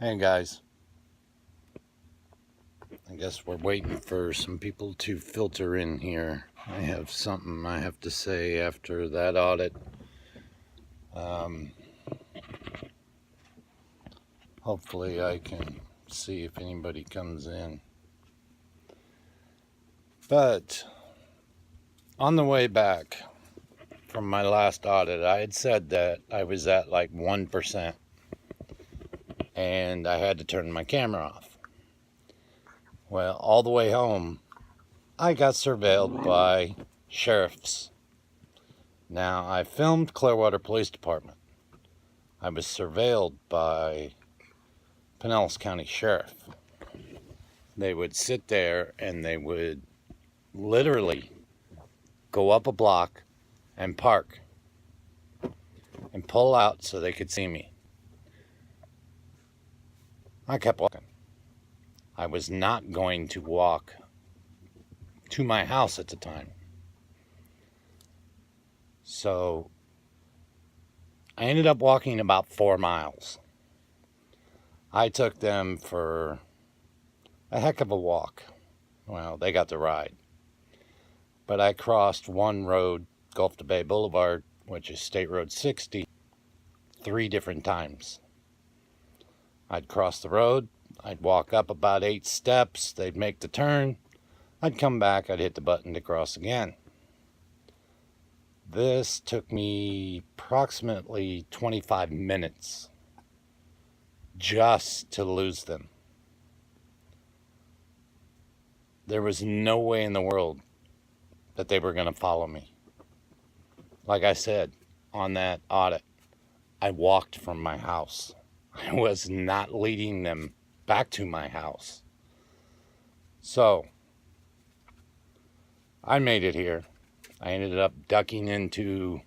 Hey guys, I guess we're waiting for some people to filter in here. I have something I have to say after that audit. Hopefully I can see if anybody comes in. But on the way back from my last audit, I had said that I was at like 1% and I had to turn my camera off. Well, all the way home, I got surveilled by sheriffs. Now, I filmed Clearwater Police Department. I was surveilled by Pinellas County Sheriff. They would sit there and they would literally go up a block and park and pull out so they could see me. I kept walking. I was not going to walk to my house at the time. So I ended up walking about 4 miles. I took them for a heck of a walk. Well, they got the ride. But I crossed one road, Gulf to Bay Boulevard, which is State Road 60, 3 different times. I'd cross the road, I'd walk up about 8 steps, they'd make the turn, I'd come back, I'd hit the button to cross again. This took me approximately 25 minutes just to lose them. There was no way in the world that they were going to follow me. Like I said, on that audit, I walked from my house. I was not leading them back to my house. So, I made it here. I ended up ducking into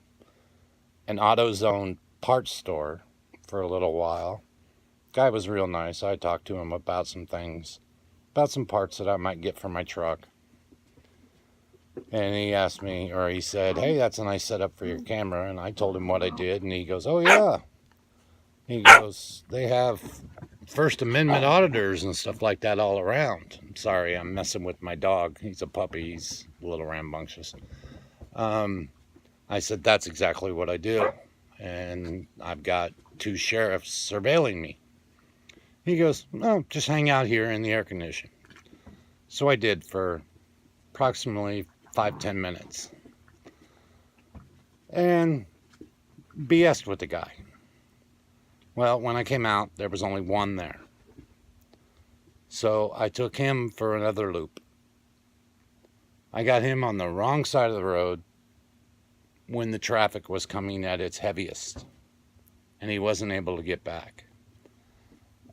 an AutoZone parts store for a little while. Guy was real nice. I talked to him about some things, about some parts that I might get for my truck. And he asked me, or he said, hey, that's a nice setup for your camera. And I told him what I did. And he goes, oh, yeah. He goes, they have First Amendment auditors and stuff like that all around. I'm sorry, I'm messing with my dog. He's a puppy. He's a little rambunctious. I said, that's exactly what I do. And I've got 2 sheriffs surveilling me. He goes, no, just hang out here in the air condition. So I did for approximately 5-10 minutes. And BS'd with the guy. Well, when I came out, there was only one there. So I took him for another loop. I got him on the wrong side of the road when the traffic was coming at its heaviest. And he wasn't able to get back.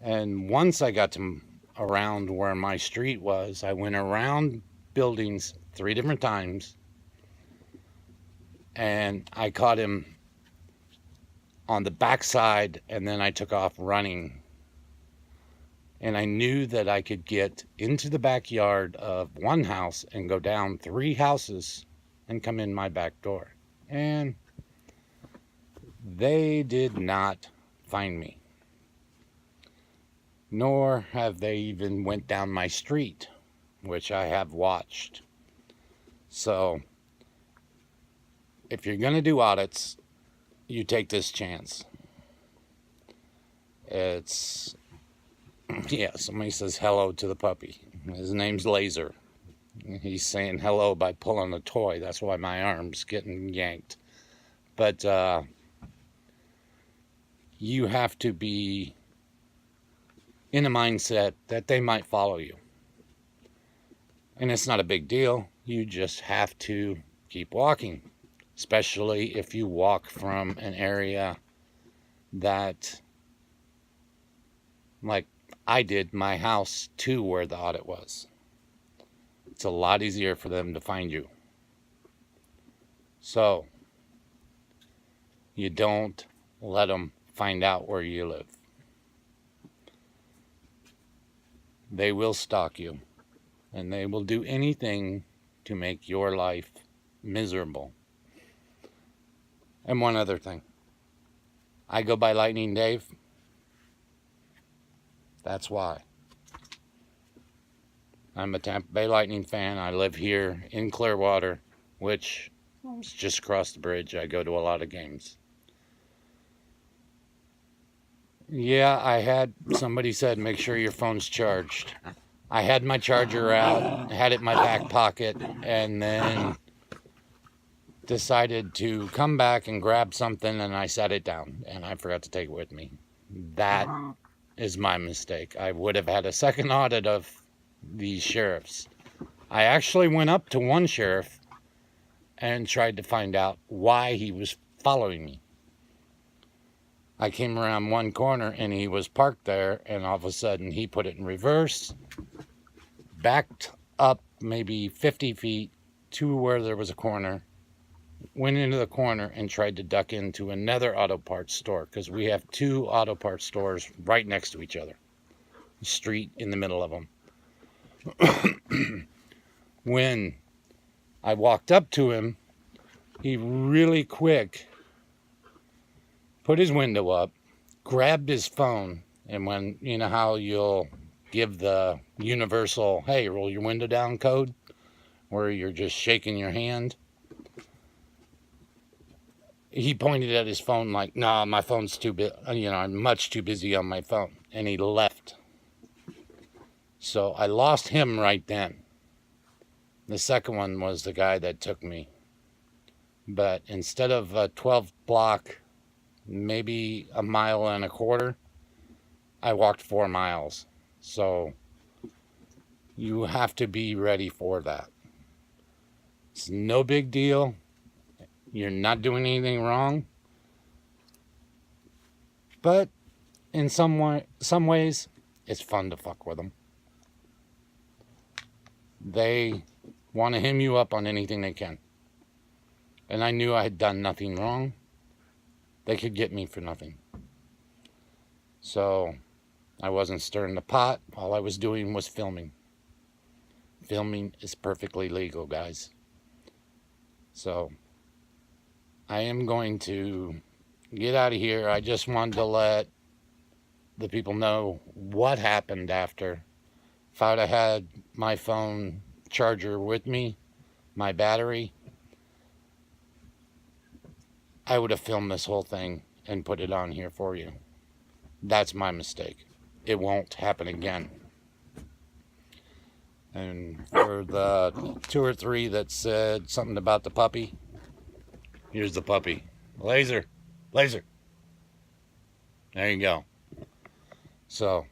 And once I got to around where my street was, I went around buildings 3 different times. And I caught him on the backside, and then I took off running. And I knew that I could get into the backyard of one house and go down 3 houses and come in my back door. And they did not find me. Nor have they even went down my street, which I have watched. So, if you're going to do audits, you take this chance. It's, yeah, somebody says hello to the puppy. His name's Laser. He's saying hello by pulling a toy. That's why my arm's getting yanked. But you have to be in a mindset that they might follow you. And it's not a big deal. You just have to keep walking. Especially if you walk from an area that, like I did, my house to where the audit was. It's a lot easier for them to find you. So, you don't let them find out where you live. They will stalk you, and they will do anything to make your life miserable. And one other thing. I go by Lightning Dave. That's why. I'm a Tampa Bay Lightning fan. I live here in Clearwater, which is just across the bridge. I go to a lot of games. Yeah, I had somebody said make sure your phone's charged. I had my charger out, had it in my back pocket, and then decided to come back and grab something, and I set it down, and I forgot to take it with me. That is my mistake. I would have had a second audit of these sheriffs. I actually went up to one sheriff and tried to find out why he was following me. I came around one corner and he was parked there, and all of a sudden he put it in reverse, backed up maybe 50 feet to where there was a corner, went into the corner and tried to duck into another auto parts store, because we have two auto parts stores right next to each other, street in the middle of them. When I walked up to him, he really quick put his window up, grabbed his phone, and when, you know how you'll give the universal, hey, roll your window down code, where you're just shaking your hand, he pointed at his phone like, nah, my phone's too big, I'm much too busy on my phone, and he left. So I lost him right then. The second one was the guy that took me. But instead of a 12 block, maybe a mile and a quarter, I walked 4 miles. So you have to be ready for that. It's no big deal. You're not doing anything wrong. But in some ways, it's fun to fuck with them. They want to hem you up on anything they can. And I knew I had done nothing wrong. They could get me for nothing. So I wasn't stirring the pot. All I was doing was filming. Filming is perfectly legal, guys. So I am going to get out of here. I just wanted to let the people know what happened after. If I'd have had my phone charger with me, my battery, I would have filmed this whole thing and put it on here for you. That's my mistake. It won't happen again. And for the 2 or 3 that said something about the puppy, here's the puppy. Laser. Laser. There you go. So,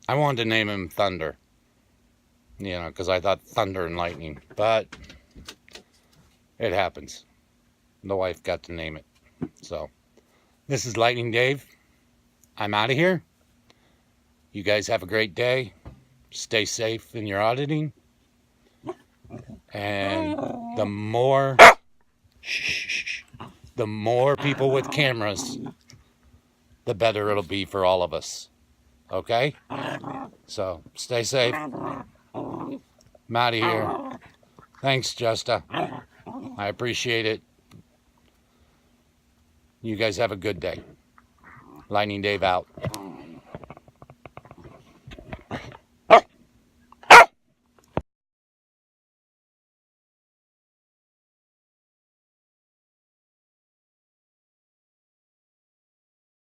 I wanted to name him Thunder. Because I thought thunder and lightning. But it happens. The wife got to name it. So, this is Lightning Dave. I'm out of here. You guys have a great day. Stay safe in your auditing. And the more people with cameras, the better it'll be for all of us. Okay? So, stay safe. I'm out of here. Thanks, Justa. I appreciate it. You guys have a good day. Lightning Dave out.